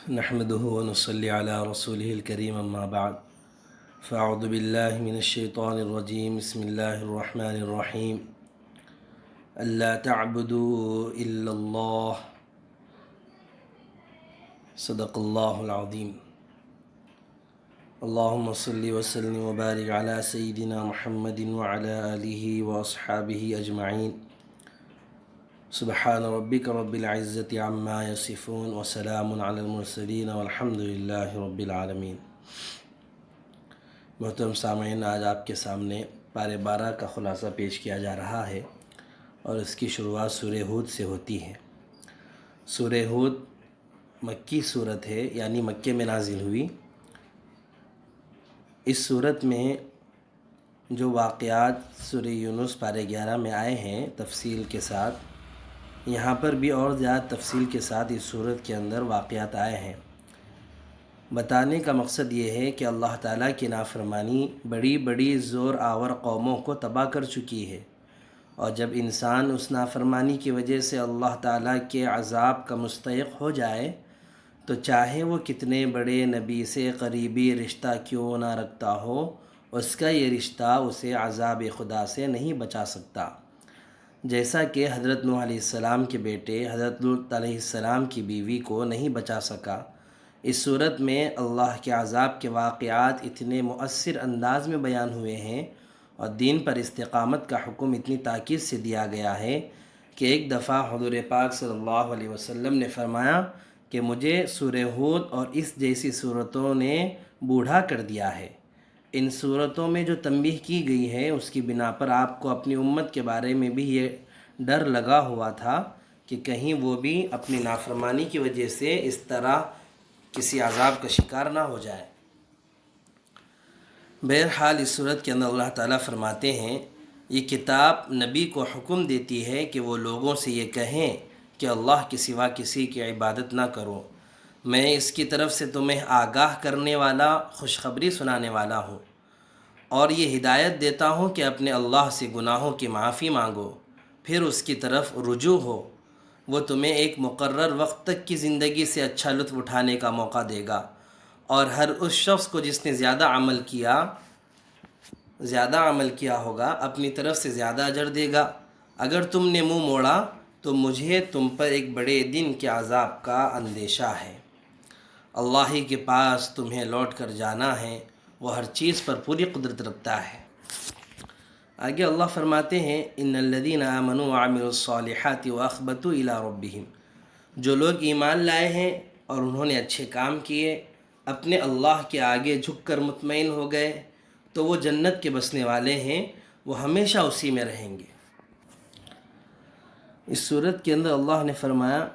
نحمده ونصلي على رسوله الكريم أما بعد فأعوذ بالله من الشيطان الرجيم بسم الله الرحمن الرحيم ألا تعبدوا إلا الله صدق الله العظيم اللهم صل وسلم وبارك على سيدنا محمد وعلى آله وأصحابه أجمعين سبحان ربك رب العزة عما يصفون وسلام على المرسلين والحمد لله رب العالمين۔ محترم سامعین، آج آپ کے سامنے پارہ 12 کا خلاصہ پیش کیا جا رہا ہے اور اس کی شروعات سورہ ہود سے ہوتی ہے۔ سورہ ہود مکی صورت ہے، یعنی مکے میں نازل ہوئی۔ اس صورت میں جو واقعات سورہ یونس پارہ 11 میں آئے ہیں تفصیل کے ساتھ، یہاں پر بھی اور زیادہ تفصیل کے ساتھ اس صورت کے اندر واقعات آئے ہیں۔ بتانے کا مقصد یہ ہے کہ اللہ تعالیٰ کی نافرمانی بڑی بڑی زور آور قوموں کو تباہ کر چکی ہے، اور جب انسان اس نافرمانی کی وجہ سے اللہ تعالیٰ کے عذاب کا مستحق ہو جائے تو چاہے وہ کتنے بڑے نبی سے قریبی رشتہ کیوں نہ رکھتا ہو، اس کا یہ رشتہ اسے عذاب خدا سے نہیں بچا سکتا۔ جیسا کہ حضرت نوح علیہ السلام کے بیٹے حضرت لوط علیہ السلام کی بیوی کو نہیں بچا سکا۔ اس صورت میں اللہ کے عذاب کے واقعات اتنے مؤثر انداز میں بیان ہوئے ہیں اور دین پر استقامت کا حکم اتنی تاکید سے دیا گیا ہے کہ ایک دفعہ حضور پاک صلی اللہ علیہ وسلم نے فرمایا کہ مجھے سورہ ہود اور اس جیسی صورتوں نے بوڑھا کر دیا ہے۔ ان صورتوں میں جو تنبیہ کی گئی ہے اس کی بنا پر آپ کو اپنی امت کے بارے میں بھی یہ ڈر لگا ہوا تھا کہ کہیں وہ بھی اپنی نافرمانی کی وجہ سے اس طرح کسی عذاب کا شکار نہ ہو جائے۔ بہرحال اس صورت کے اندر اللہ تعالیٰ فرماتے ہیں، یہ کتاب نبی کو حکم دیتی ہے کہ وہ لوگوں سے یہ کہیں کہ اللہ کے سوا کسی کی عبادت نہ کرو، میں اس کی طرف سے تمہیں آگاہ کرنے والا، خوشخبری سنانے والا ہوں، اور یہ ہدایت دیتا ہوں کہ اپنے اللہ سے گناہوں کی معافی مانگو، پھر اس کی طرف رجوع ہو۔ وہ تمہیں ایک مقرر وقت تک کی زندگی سے اچھا لطف اٹھانے کا موقع دے گا، اور ہر اس شخص کو جس نے زیادہ عمل کیا ہوگا اپنی طرف سے زیادہ اجر دے گا۔ اگر تم نے منہ موڑا تو مجھے تم پر ایک بڑے دن کے عذاب کا اندیشہ ہے۔ اللہ ہی کے پاس تمہیں لوٹ کر جانا ہے، وہ ہر چیز پر پوری قدرت رکھتا ہے۔ آگے اللہ فرماتے ہیں، ان الذین آمنوا وعملوا الصالحات واخبتوا الی ربہم، جو لوگ ایمان لائے ہیں اور انہوں نے اچھے کام کیے، اپنے اللہ کے آگے جھک کر مطمئن ہو گئے، تو وہ جنت کے بسنے والے ہیں، وہ ہمیشہ اسی میں رہیں گے۔ اس صورت کے اندر اللہ نے فرمایا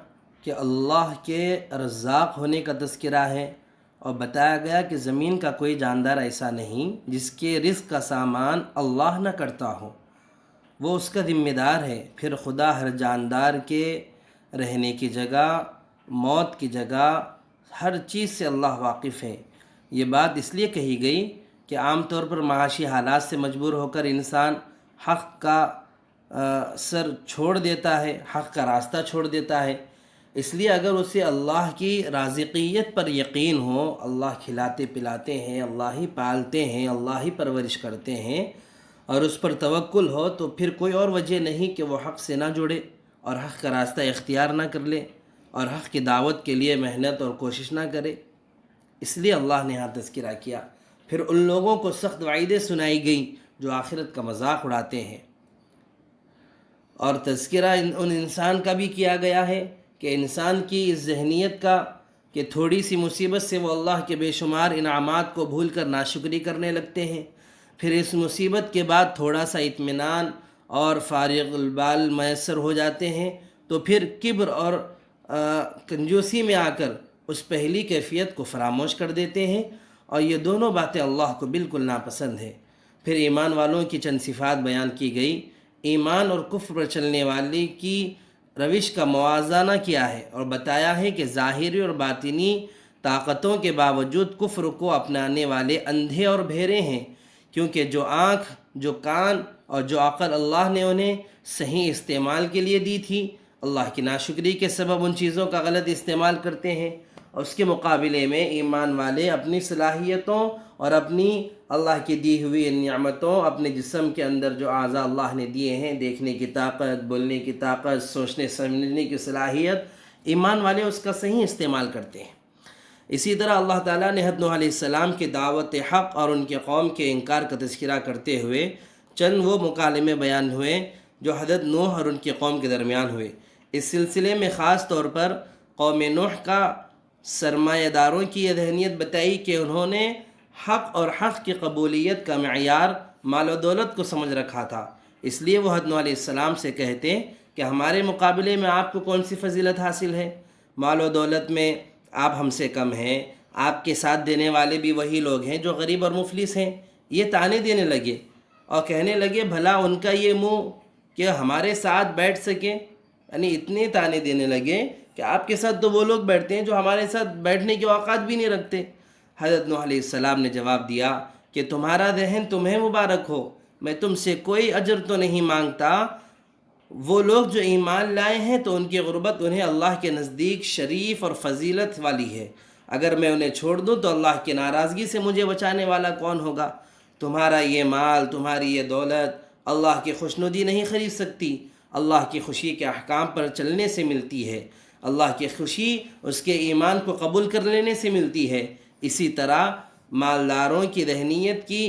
کہ اللہ کے رزاق ہونے کا تذکرہ ہے، اور بتایا گیا کہ زمین کا کوئی جاندار ایسا نہیں جس کے رزق کا سامان اللہ نہ کرتا ہو، وہ اس کا ذمہ دار ہے۔ پھر خدا ہر جاندار کے رہنے کی جگہ، موت کی جگہ، ہر چیز سے اللہ واقف ہے۔ یہ بات اس لیے کہی گئی کہ عام طور پر معاشی حالات سے مجبور ہو کر انسان حق کا سر چھوڑ دیتا ہے، حق کا راستہ چھوڑ دیتا ہے۔ اس لیے اگر اسے اللہ کی رازقیت پر یقین ہو، اللہ کھلاتے پلاتے ہیں، اللہ ہی پالتے ہیں، اللہ ہی پرورش کرتے ہیں، اور اس پر توکل ہو، تو پھر کوئی اور وجہ نہیں کہ وہ حق سے نہ جڑے اور حق کا راستہ اختیار نہ کر لے اور حق کی دعوت کے لیے محنت اور کوشش نہ کرے۔ اس لیے اللہ نے یہاں تذکرہ کیا۔ پھر ان لوگوں کو سخت وعیدیں سنائی گئیں جو آخرت کا مذاق اڑاتے ہیں، اور تذکرہ ان انسان کا بھی کیا گیا ہے کہ انسان کی اس ذہنیت کا کہ تھوڑی سی مصیبت سے وہ اللہ کے بے شمار انعامات کو بھول کر ناشکری کرنے لگتے ہیں، پھر اس مصیبت کے بعد تھوڑا سا اطمینان اور فارغ البال میسر ہو جاتے ہیں تو پھر کبر اور کنجوسی میں آ کر اس پہلی کیفیت کو فراموش کر دیتے ہیں، اور یہ دونوں باتیں اللہ کو بالکل ناپسند ہے۔ پھر ایمان والوں کی چند صفات بیان کی گئی۔ ایمان اور کفر پر چلنے والے کی روش کا موازنہ کیا ہے اور بتایا ہے کہ ظاہری اور باطنی طاقتوں کے باوجود کفر کو اپنانے والے اندھے اور بہرے ہیں، کیونکہ جو آنکھ، جو کان اور جو عقل اللہ نے انہیں صحیح استعمال کے لیے دی تھی، اللہ کی ناشکری کے سبب ان چیزوں کا غلط استعمال کرتے ہیں، اور اس کے مقابلے میں ایمان والے اپنی صلاحیتوں اور اپنی اللہ کی دی ہوئی نعمتوں، اپنے جسم کے اندر جو اعضاء اللہ نے دیے ہیں، دیکھنے کی طاقت، بولنے کی طاقت، سوچنے سمجھنے کی صلاحیت، ایمان والے اس کا صحیح استعمال کرتے ہیں۔ اسی طرح اللہ تعالیٰ نے حضرت نوح علیہ السلام کی دعوت حق اور ان کے قوم کے انکار کا تذکرہ کرتے ہوئے چند وہ مکالمے بیان ہوئے جو حضرت نوح اور ان کی قوم کے درمیان ہوئے۔ اس سلسلے میں خاص طور پر قوم نوح کا سرمایہ داروں کی یہ ذہنیت بتائی کہ انہوں نے حق اور حق کی قبولیت کا معیار مال و دولت کو سمجھ رکھا تھا، اس لیے وہ حضرت نوح علیہ السلام سے کہتے کہ ہمارے مقابلے میں آپ کو کون سی فضیلت حاصل ہے؟ مال و دولت میں آپ ہم سے کم ہیں، آپ کے ساتھ دینے والے بھی وہی لوگ ہیں جو غریب اور مفلس ہیں۔ یہ طعنے دینے لگے اور کہنے لگے بھلا ان کا یہ منہ کہ ہمارے ساتھ بیٹھ سکیں، یعنی اتنے طعنے دینے لگے کہ آپ کے ساتھ تو وہ لوگ بیٹھتے ہیں جو ہمارے ساتھ بیٹھنے کی اوقات بھی نہیں رکھتے۔ حضرت نوح علیہ السلام نے جواب دیا کہ تمہارا ذہن تمہیں مبارک ہو، میں تم سے کوئی اجر تو نہیں مانگتا۔ وہ لوگ جو ایمان لائے ہیں تو ان کی غربت انہیں اللہ کے نزدیک شریف اور فضیلت والی ہے، اگر میں انہیں چھوڑ دوں تو اللہ کی ناراضگی سے مجھے بچانے والا کون ہوگا؟ تمہارا یہ مال، تمہاری یہ دولت اللہ کی خوشنودی نہیں خرید سکتی، اللہ کی خوشی کے احکام پر چلنے سے ملتی ہے، اللہ کی خوشی اس کے ایمان کو قبول کر لینے سے ملتی ہے۔ اسی طرح مالداروں کی ذہنیت کی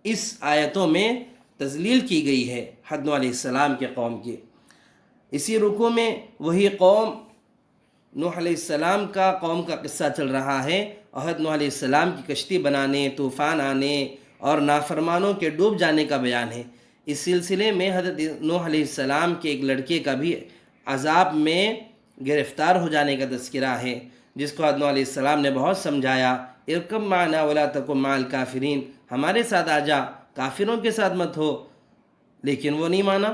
اس آیتوں میں تذلیل کی گئی ہے حضرت نوح علیہ السلام کے قوم کی۔ اسی رکوع میں وہی قوم نوح علیہ السلام کا قوم کا قصہ چل رہا ہے اور حضرت نوح علیہ السلام کی کشتی بنانے، طوفان آنے اور نافرمانوں کے ڈوب جانے کا بیان ہے۔ اس سلسلے میں حضرت نوح علیہ السلام کے ایک لڑکے کا بھی عذاب میں گرفتار ہو جانے کا تذکرہ ہے، جس کو حضرت نوح علیہ السلام نے بہت سمجھایا، ارکب معنا ولا تکن مع الکافرین، ہمارے ساتھ آ جا، کافروں کے ساتھ مت ہو، لیکن وہ نہیں مانا۔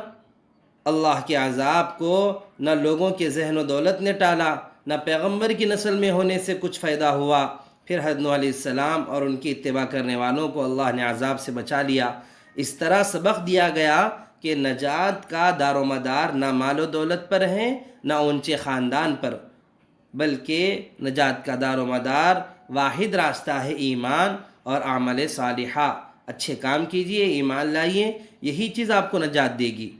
اللہ کے عذاب کو نہ لوگوں کے ذہن و دولت نے ٹالا، نہ پیغمبر کی نسل میں ہونے سے کچھ فائدہ ہوا۔ پھر حضرت نوح علیہ السلام اور ان کی اتباع کرنے والوں کو اللہ نے عذاب سے بچا لیا۔ اس طرح سبق دیا گیا کہ نجات کا دار و مدار نہ مال و دولت پر ہے نہ اونچے خاندان پر، بلکہ نجات کا دار و مدار واحد راستہ ہے ایمان اور اعمال صالحہ۔ اچھے کام کیجئے، ایمان لائیے، یہی چیز آپ کو نجات دے گی۔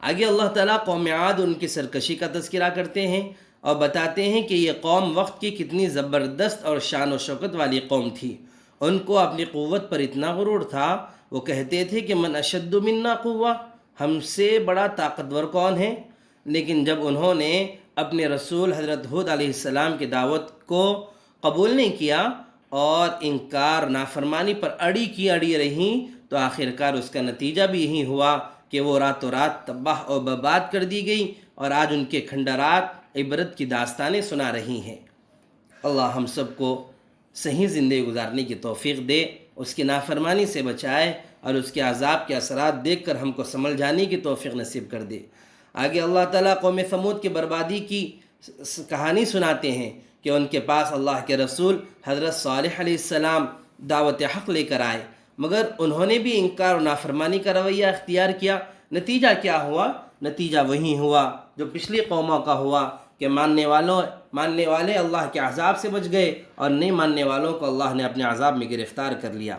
آگے اللہ تعالیٰ قوم عاد ان کی سرکشی کا تذکرہ کرتے ہیں اور بتاتے ہیں کہ یہ قوم وقت کی کتنی زبردست اور شان و شوکت والی قوم تھی۔ ان کو اپنی قوت پر اتنا غرور تھا، وہ کہتے تھے کہ من اشد منا قوہ، ہم سے بڑا طاقتور کون ہے؟ لیکن جب انہوں نے اپنے رسول حضرت ہود علیہ السلام کی دعوت کو قبول نہیں کیا اور انکار نافرمانی پر اڑی رہیں تو آخرکار اس کا نتیجہ بھی یہی ہوا کہ وہ راتوں رات تباہ و برباد کر دی گئی، اور آج ان کے کھنڈرات عبرت کی داستانیں سنا رہی ہیں۔ اللہ ہم سب کو صحیح زندگی گزارنے کی توفیق دے، اس کی نافرمانی سے بچائے اور اس کے عذاب کے اثرات دیکھ کر ہم کو سنبھل جانے کی توفیق نصیب کر دے۔ آگے اللہ تعالیٰ قوم ثمود کی بربادی کی کہانی سناتے ہیں کہ ان کے پاس اللہ کے رسول حضرت صالح علیہ السلام دعوت حق لے کر آئے، مگر انہوں نے بھی انکار و نافرمانی کا رویہ اختیار کیا۔ نتیجہ کیا ہوا؟ نتیجہ وہی ہوا جو پچھلی قوموں کا ہوا کہ ماننے والے اللہ کے عذاب سے بچ گئے اور نہیں ماننے والوں کو اللہ نے اپنے عذاب میں گرفتار کر لیا۔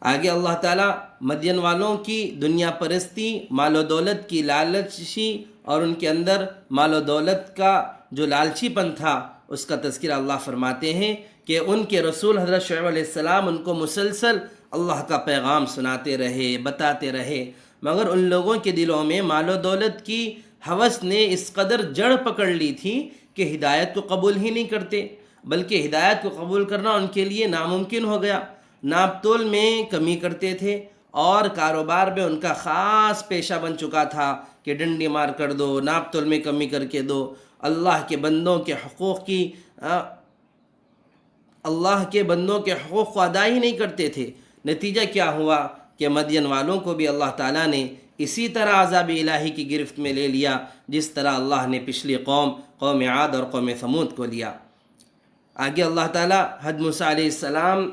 آگے اللہ تعالیٰ مدین والوں کی دنیا پرستی، مال و دولت کی لالچی اور ان کے اندر مال و دولت کا جو لالچی پن تھا اس کا تذکرہ اللہ فرماتے ہیں کہ ان کے رسول حضرت شعیب علیہ السلام ان کو مسلسل اللہ کا پیغام سناتے رہے، بتاتے رہے، مگر ان لوگوں کے دلوں میں مال و دولت کی ہوس نے اس قدر جڑ پکڑ لی تھی کہ ہدایت کو قبول ہی نہیں کرتے، بلکہ ہدایت کو قبول کرنا ان کے لیے ناممکن ہو گیا۔ ناپ تول میں کمی کرتے تھے اور کاروبار میں ان کا خاص پیشہ بن چکا تھا کہ ڈنڈی مار کر دو، ناپ تول میں کمی کر کے دو۔ اللہ کے بندوں کے حقوق کو ادا ہی نہیں کرتے تھے۔ نتیجہ کیا ہوا کہ مدین والوں کو بھی اللہ تعالیٰ نے اسی طرح عذاب الہی کی گرفت میں لے لیا جس طرح اللہ نے پچھلی قوم عاد اور قوم ثمود کو لیا۔ آگے اللہ تعالیٰ حضرت موسیٰ علیہ السلام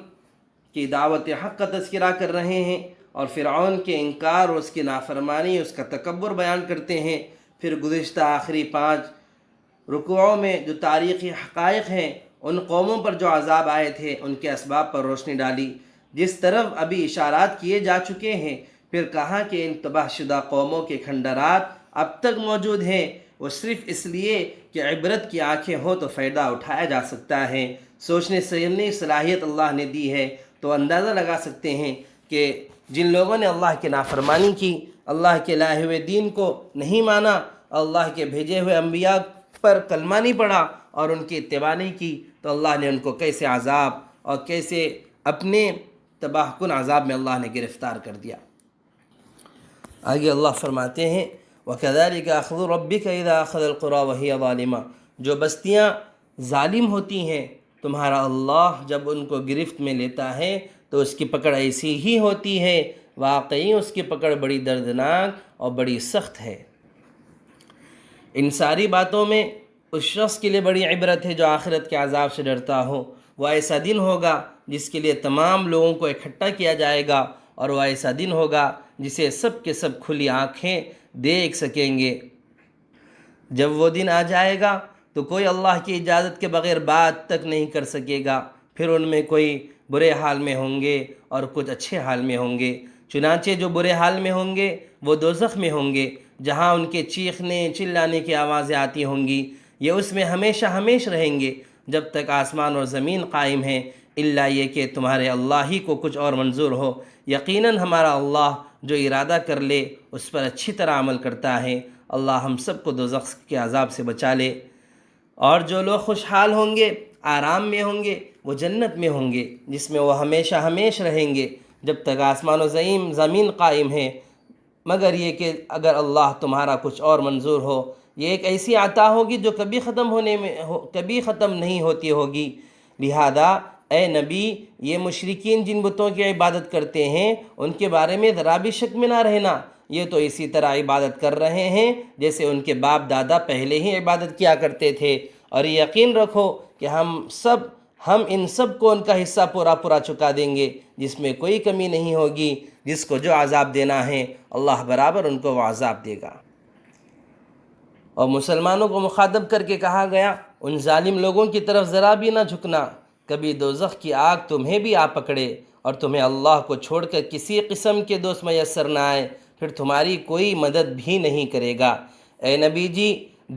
کی دعوت حق کا تذکرہ کر رہے ہیں اور فرعون کے انکار اور اس کی نافرمانی، اس کا تکبر بیان کرتے ہیں۔ پھر گزشتہ آخری 5 رکوعوں میں جو تاریخی حقائق ہیں، ان قوموں پر جو عذاب آئے تھے ان کے اسباب پر روشنی ڈالی، جس طرف ابھی اشارات کیے جا چکے ہیں۔ پھر کہا کہ ان تباہ شدہ قوموں کے کھنڈرات اب تک موجود ہیں، وہ صرف اس لیے کہ عبرت کی آنکھیں ہوں تو فائدہ اٹھایا جا سکتا ہے، سوچنے سمجھنے صلاحیت اللہ نے دی ہے۔ تو اندازہ لگا سکتے ہیں کہ جن لوگوں نے اللہ کی نافرمانی کی، اللہ کے لائے ہوئے دین کو نہیں مانا، اللہ کے بھیجے ہوئے انبیاء پر کلمہ نہیں پڑھا اور ان کی اتباع نہیں کی، تو اللہ نے ان کو کیسے عذاب اور کیسے اپنے تباہ کن عذاب میں اللہ نے گرفتار کر دیا۔ آگے اللہ فرماتے ہیں وَكَذَلِكَ أَخْذُ رَبِّكَ إِذَا أَخَذَ الْقُرَىٰ وَهِيَ ظَالِمَةٌ، جو بستیاں ظالم ہوتی ہیں تمہارا اللہ جب ان کو گرفت میں لیتا ہے تو اس کی پکڑ ایسی ہی ہوتی ہے، واقعی اس کی پکڑ بڑی دردناک اور بڑی سخت ہے۔ ان ساری باتوں میں اس شخص کے لیے بڑی عبرت ہے جو آخرت کے عذاب سے ڈرتا ہو۔ وہ ایسا دن ہوگا جس کے لیے تمام لوگوں کو اکٹھا کیا جائے گا، اور وہ ایسا دن ہوگا جسے سب کے سب کھلی آنکھیں دیکھ سکیں گے۔ جب وہ دن آ جائے گا تو کوئی اللہ کی اجازت کے بغیر بات تک نہیں کر سکے گا، پھر ان میں کوئی برے حال میں ہوں گے اور کچھ اچھے حال میں ہوں گے۔ چنانچہ جو برے حال میں ہوں گے وہ دوزخ میں ہوں گے، جہاں ان کے چیخنے چلانے کی آوازیں آتی ہوں گی۔ یہ اس میں ہمیشہ ہمیش رہیں گے جب تک آسمان اور زمین قائم ہیں، الا یہ کہ تمہارے اللہ ہی کو کچھ اور منظور ہو۔ یقیناً ہمارا اللہ جو ارادہ کر لے اس پر اچھی طرح عمل کرتا ہے۔ اللہ ہم سب کو دوزخ کے عذاب سے بچا لے۔ اور جو لوگ خوشحال ہوں گے، آرام میں ہوں گے، وہ جنت میں ہوں گے جس میں وہ ہمیشہ ہمیش رہیں گے جب تک آسمان و زمین قائم ہے، مگر یہ کہ اگر اللہ تمہارا کچھ اور منظور ہو۔ یہ ایک ایسی عطا ہوگی جو کبھی ختم نہیں ہوتی ہوگی۔ لہذا اے نبی، یہ مشرکین جن بتوں کی عبادت کرتے ہیں ان کے بارے میں ذرا بھی شک میں نہ رہنا، یہ تو اسی طرح عبادت کر رہے ہیں جیسے ان کے باپ دادا پہلے ہی عبادت کیا کرتے تھے، اور یقین رکھو کہ ہم ان سب کو ان کا حصہ پورا چکا دیں گے، جس میں کوئی کمی نہیں ہوگی۔ جس کو جو عذاب دینا ہے اللہ برابر ان کو وہ عذاب دے گا۔ اور مسلمانوں کو مخاطب کر کے کہا گیا ان ظالم لوگوں کی طرف ذرا بھی نہ جھکنا، کبھی دوزخ کی آگ تمہیں بھی آ پکڑے اور تمہیں اللہ کو چھوڑ کر کسی قسم کے دوست میسر نہ آئے، پھر تمہاری کوئی مدد بھی نہیں کرے گا۔ اے نبی جی،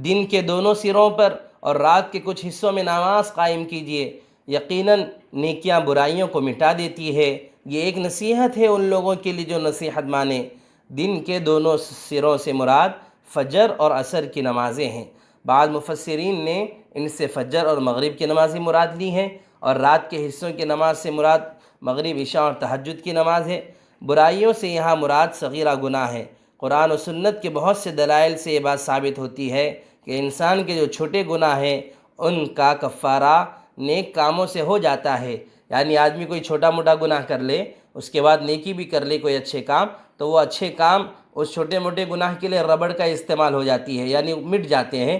دن کے دونوں سروں پر اور رات کے کچھ حصوں میں نماز قائم کیجیے، یقیناً نیکیاں برائیوں کو مٹا دیتی ہے۔ یہ ایک نصیحت ہے ان لوگوں کے لیے جو نصیحت مانیں۔ دن کے دونوں سروں سے مراد فجر اور عصر کی نمازیں ہیں۔ بعض مفسرین نے ان سے فجر اور مغرب کی نمازیں مراد لی ہیں، اور رات کے حصوں کی نماز سے مراد مغرب، عشاء اور تہجد کی نماز ہے۔ برائیوں سے یہاں مراد صغیرہ گناہ ہے۔ قرآن و سنت کے بہت سے دلائل سے یہ بات ثابت ہوتی ہے کہ انسان کے جو چھوٹے گناہ ہیں ان کا کفارہ نیک کاموں سے ہو جاتا ہے۔ یعنی آدمی کوئی چھوٹا موٹا گناہ کر لے، اس کے بعد نیکی بھی کر لے کوئی اچھے کام، تو وہ اچھے کام اس چھوٹے موٹے گناہ کے لیے ربڑ کا استعمال ہو جاتی ہے، یعنی مٹ جاتے ہیں۔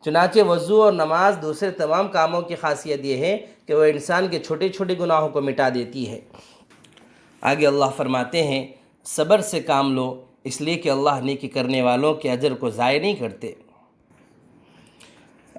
چنانچہ وضو اور نماز دوسرے تمام کاموں کی خاصیت یہ ہے کہ وہ انسان کے چھوٹے چھوٹے گناہوں کو مٹا دیتی ہے۔ آگے اللہ فرماتے ہیں صبر سے کام لو، اس لیے کہ اللہ نیکی کرنے والوں کے اجر کو ضائع نہیں کرتے۔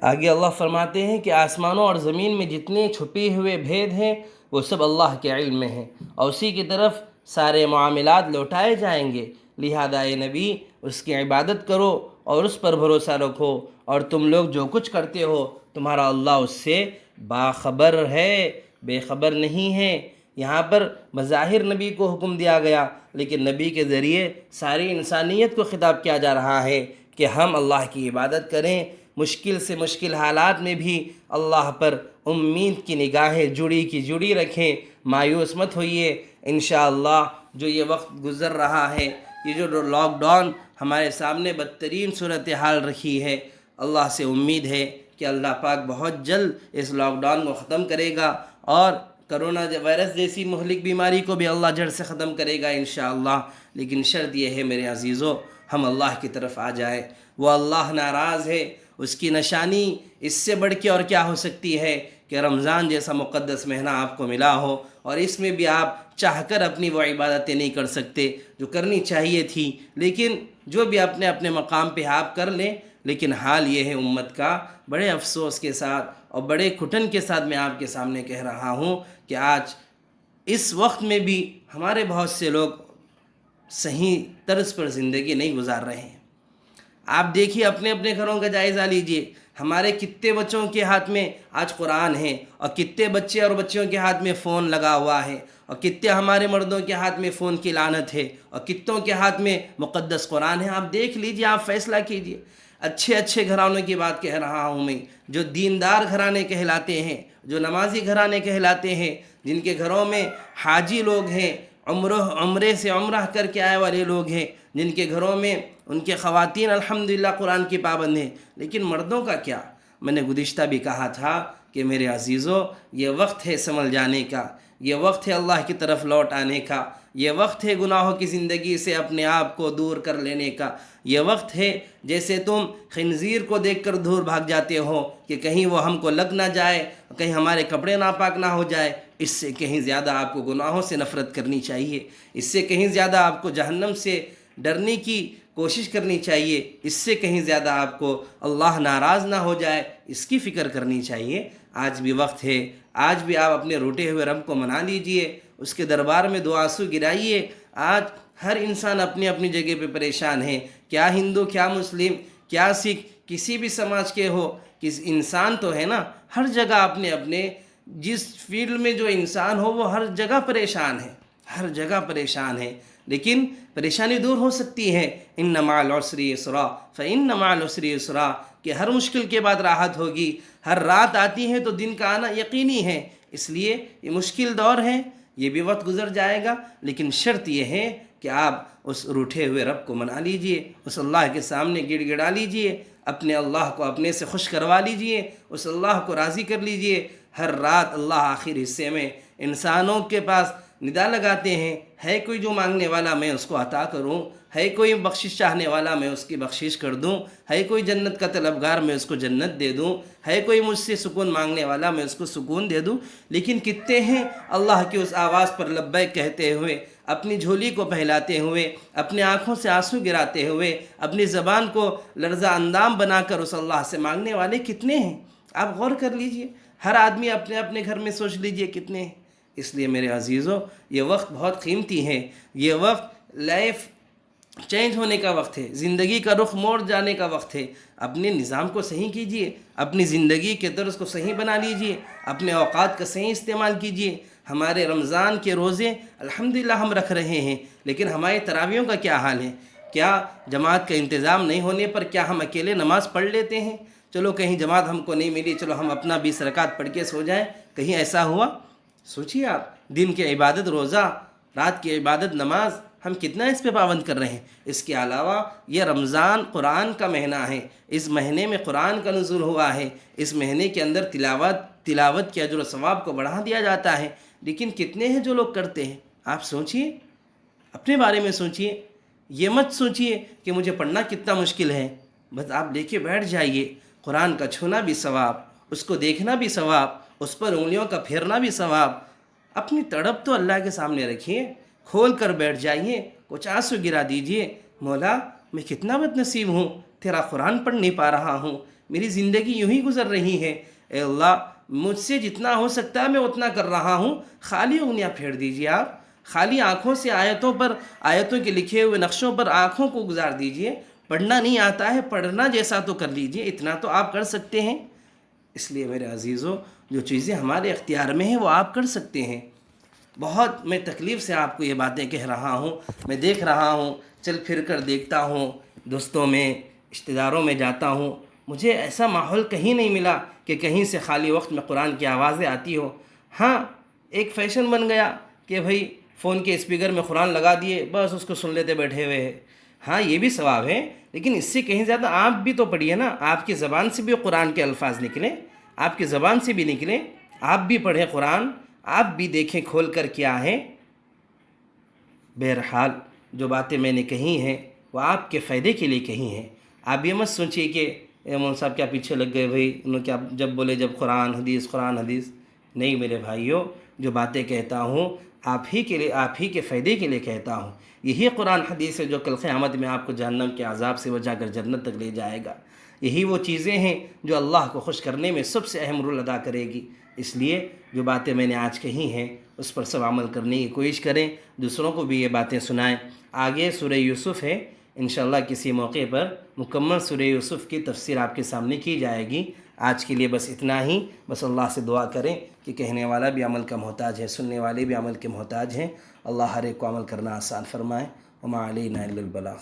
آگے اللہ فرماتے ہیں کہ آسمانوں اور زمین میں جتنے چھپے ہوئے بھید ہیں وہ سب اللہ کے علم میں ہیں، اور اسی کی طرف سارے معاملات لوٹائے جائیں گے۔ لہذا اے نبی، اس کی عبادت کرو اور اس پر بھروسہ رکھو، اور تم لوگ جو کچھ کرتے ہو تمہارا اللہ اس سے باخبر ہے، بے خبر نہیں ہے۔ یہاں پر بظاہر نبی کو حکم دیا گیا، لیکن نبی کے ذریعے ساری انسانیت کو خطاب کیا جا رہا ہے کہ ہم اللہ کی عبادت کریں، مشکل سے مشکل حالات میں بھی اللہ پر امید کی نگاہیں جڑی کی جڑی رکھیں، مایوس مت ہوئیے۔ انشاءاللہ جو یہ وقت گزر رہا ہے، یہ جو لاک ڈاؤن ہمارے سامنے بدترین صورتحال رکھی ہے، اللہ سے امید ہے کہ اللہ پاک بہت جلد اس لاک ڈاؤن کو ختم کرے گا، اور کرونا وائرس جیسی مہلک بیماری کو بھی اللہ جڑ سے ختم کرے گا انشاءاللہ۔ لیکن شرط یہ ہے میرے عزیزو، ہم اللہ کی طرف آ جائیں۔ وہ اللہ ناراض ہے، اس کی نشانی اس سے بڑھ کے اور کیا ہو سکتی ہے کہ رمضان جیسا مقدس مہینہ آپ کو ملا ہو، اور اس میں بھی آپ چاہ کر اپنی وہ عبادتیں نہیں کر سکتے جو کرنی چاہیے تھی۔ لیکن جو بھی اپنے اپنے مقام پہ آپ کر لیں، لیکن حال یہ ہے امت کا، بڑے افسوس کے ساتھ اور بڑے گھٹن کے ساتھ میں آپ کے سامنے کہہ رہا ہوں کہ آج اس وقت میں بھی ہمارے بہت سے لوگ صحیح طرز پر زندگی نہیں گزار رہے ہیں۔ آپ دیکھیے، اپنے اپنے گھروں کا جائزہ لیجئے، ہمارے کتنے بچوں کے ہاتھ میں آج قرآن ہے، اور کتنے بچے اور بچیوں کے ہاتھ میں فون لگا ہوا ہے، اور کتنے ہمارے مردوں کے ہاتھ میں فون کی لعنت ہے، اور کتوں کے ہاتھ میں مقدس قرآن ہے۔ آپ دیکھ لیجئے، آپ فیصلہ کیجئے۔ اچھے اچھے گھرانوں کی بات کہہ رہا ہوں میں، جو دیندار گھرانے کہلاتے ہیں، جو نمازی گھرانے کہلاتے ہیں، جن کے گھروں میں حاجی لوگ ہیں، عمرے سے عمرہ کر کے آئے والے لوگ ہیں، جن کے گھروں میں ان کے خواتین الحمدللہ قرآن کی پابند ہیں، لیکن مردوں کا کیا؟ میں نے گزشتہ بھی کہا تھا کہ میرے عزیزو، یہ وقت ہے سنبھل جانے کا، یہ وقت ہے اللہ کی طرف لوٹ آنے کا، یہ وقت ہے گناہوں کی زندگی سے اپنے آپ کو دور کر لینے کا، یہ وقت ہے جیسے تم خنزیر کو دیکھ کر دور بھاگ جاتے ہو کہ کہیں وہ ہم کو لگ نہ جائے، کہیں ہمارے کپڑے ناپاک نہ ہو جائے، اس سے کہیں زیادہ آپ کو گناہوں سے نفرت کرنی چاہیے، اس سے کہیں زیادہ آپ کو جہنم سے ڈرنے کی کوشش کرنی چاہیے، اس سے کہیں زیادہ آپ کو اللہ ناراض نہ ہو جائے اس کی فکر کرنی چاہیے۔ آج بھی وقت ہے، آج بھی آپ اپنے روٹے ہوئے رب کو منا لیجئے، اس کے دربار میں دو آنسو گرائیے۔ آج ہر انسان اپنی اپنی جگہ پہ پریشان ہے، کیا ہندو، کیا مسلم، کیا سکھ، کسی بھی سماج کے ہو، کس انسان تو ہے نا، ہر جگہ اپنے اپنے جس فیلڈ میں جو انسان ہو وہ ہر جگہ پریشان ہے، ہر جگہ پریشان ہے، لیکن پریشانی دور ہو سکتی ہے۔ ان مع العسر یسرا فان مع العسر یسرا، کہ ہر مشکل کے بعد راحت ہوگی، ہر رات آتی ہے تو دن کا آنا یقینی ہے، اس لیے یہ مشکل دور ہے، یہ بھی وقت گزر جائے گا، لیکن شرط یہ ہے کہ آپ اس روٹھے ہوئے رب کو منا لیجئے، اس اللہ کے سامنے گڑ گڑا لیجئے، اپنے اللہ کو اپنے سے خوش کروا لیجئے، اس اللہ کو راضی کر لیجئے۔ ہر رات اللہ آخر حصے میں انسانوں کے پاس ندا لگاتے ہیں، ہے کوئی جو مانگنے والا میں اس کو عطا کروں، ہے کوئی بخشش چاہنے والا میں اس کی بخشش کر دوں، ہے کوئی جنت کا طلبگار میں اس کو جنت دے دوں، ہے کوئی مجھ سے سکون مانگنے والا میں اس کو سکون دے دوں۔ لیکن کتنے ہیں اللہ کی اس آواز پر لبیک کہتے ہوئے، اپنی جھولی کو پھیلاتے ہوئے، اپنے آنکھوں سے آنسو گراتے ہوئے، اپنی زبان کو لرزہ اندام بنا کر اس اللہ سے مانگنے والے کتنے ہیں؟ آپ غور کر لیجئے، ہر آدمی اپنے اپنے گھر میں سوچ لیجئے کتنے ہیں۔ اس لیے میرے عزیزو، یہ وقت بہت قیمتی ہے، یہ وقت لائف چینج ہونے کا وقت ہے، زندگی کا رخ موڑ جانے کا وقت ہے۔ اپنے نظام کو صحیح کیجئے، اپنی زندگی کے طرز کو صحیح بنا لیجئے، اپنے اوقات کا صحیح استعمال کیجئے۔ ہمارے رمضان کے روزے الحمدللہ ہم رکھ رہے ہیں، لیکن ہماری تراویحوں کا کیا حال ہے؟ کیا جماعت کا انتظام نہیں ہونے پر کیا ہم اکیلے نماز پڑھ لیتے ہیں؟ چلو کہیں جماعت ہم کو نہیں ملی، چلو ہم اپنا 20 رکعت پڑھ کے سو جائیں، کہیں ایسا ہوا؟ سوچیے آپ، دن کی عبادت روزہ، رات کی عبادت نماز، ہم کتنا اس پہ پابند کر رہے ہیں۔ اس کے علاوہ یہ رمضان قرآن کا مہینہ ہے، اس مہینے میں قرآن کا نزول ہوا ہے، اس مہینے کے اندر تلاوت کے اجر و ثواب کو بڑھا دیا جاتا ہے، لیکن کتنے ہیں جو لوگ کرتے ہیں؟ آپ سوچئے، اپنے بارے میں سوچئے، یہ مت سوچئے کہ مجھے پڑھنا کتنا مشکل ہے، بس آپ لے کے بیٹھ جائیے، قرآن کا چھونا بھی ثواب، اس کو دیکھنا بھی ثواب، اس پر انگلیوں کا پھیرنا بھی ثواب۔ اپنی تڑپ تو اللہ کے سامنے رکھیے، کھول کر بیٹھ جائیے، کچھ آنسو گرا دیجئے، مولا میں کتنا بد نصیب ہوں، تیرا قرآن پڑھ نہیں پا رہا ہوں، میری زندگی یوں ہی گزر رہی ہے، اے اللہ مجھ سے جتنا ہو سکتا ہے میں اتنا کر رہا ہوں۔ خالی انگلیاں پھیر دیجئے، آپ خالی آنکھوں سے آیتوں کے لکھے ہوئے نقشوں پر آنکھوں کو گزار دیجئے۔ پڑھنا نہیں آتا ہے، پڑھنا جیسا تو کر لیجئے، اتنا تو آپ کر سکتے ہیں۔ اس لیے میرے عزیزو، جو چیزیں ہمارے اختیار میں ہیں وہ آپ کر سکتے ہیں۔ بہت میں تکلیف سے آپ کو یہ باتیں کہہ رہا ہوں، میں دیکھ رہا ہوں، چل پھر کر دیکھتا ہوں، دوستوں میں، رشتہ داروں میں جاتا ہوں، مجھے ایسا ماحول کہیں نہیں ملا کہ کہیں سے خالی وقت میں قرآن کی آوازیں آتی ہو۔ ہاں، ایک فیشن بن گیا کہ بھئی فون کے اسپیکر میں قرآن لگا دیے، بس اس کو سن لیتے بیٹھے ہوئے ہیں۔ ہاں یہ بھی ثواب ہے، لیکن اس سے کہیں زیادہ آپ بھی تو پڑھیے نا، آپ کی زبان سے بھی قرآن کے الفاظ نکلیں، آپ کی زبان سے بھی نکلیں، آپ بھی پڑھیں قرآن، آپ بھی دیکھیں کھول کر کیا ہے۔ بہرحال جو باتیں میں نے کہی ہیں وہ آپ کے فائدے کے لیے کہی ہیں۔ آپ یہ مت سوچیے کہ مولوی صاحب کیا پیچھے لگ گئے بھائی، انہوں کیا جب بولے جب قرآن حدیث قرآن حدیث۔ نہیں میرے بھائیوں، جو باتیں کہتا ہوں آپ ہی کے لیے، آپ ہی کے فائدے کے لیے کہتا ہوں۔ یہی قرآن حدیث ہے جو کل قیامت میں آپ کو جہنم کے عذاب سے بچا کر جنت تک لے جائے گا۔ یہی وہ چیزیں ہیں جو اللہ کو خوش کرنے میں سب سے اہم رول ادا کرے گی. اس لیے جو باتیں میں نے آج کہی ہیں اس پر سب عمل کرنے کی کوشش کریں، دوسروں کو بھی یہ باتیں سنائیں. آگے سورہ یوسف ہے، انشاءاللہ کسی موقع پر مکمل سورہ یوسف کی تفسیر آپ کے سامنے کی جائے گی. آج کے لیے بس اتنا ہی. بس اللہ سے دعا کریں کہ کہنے والا بھی عمل کا محتاج ہے، سننے والے بھی عمل کے محتاج ہیں. اللہ ہر ایک کو عمل کرنا آسان فرمائے. وما علینا الا البلاغ.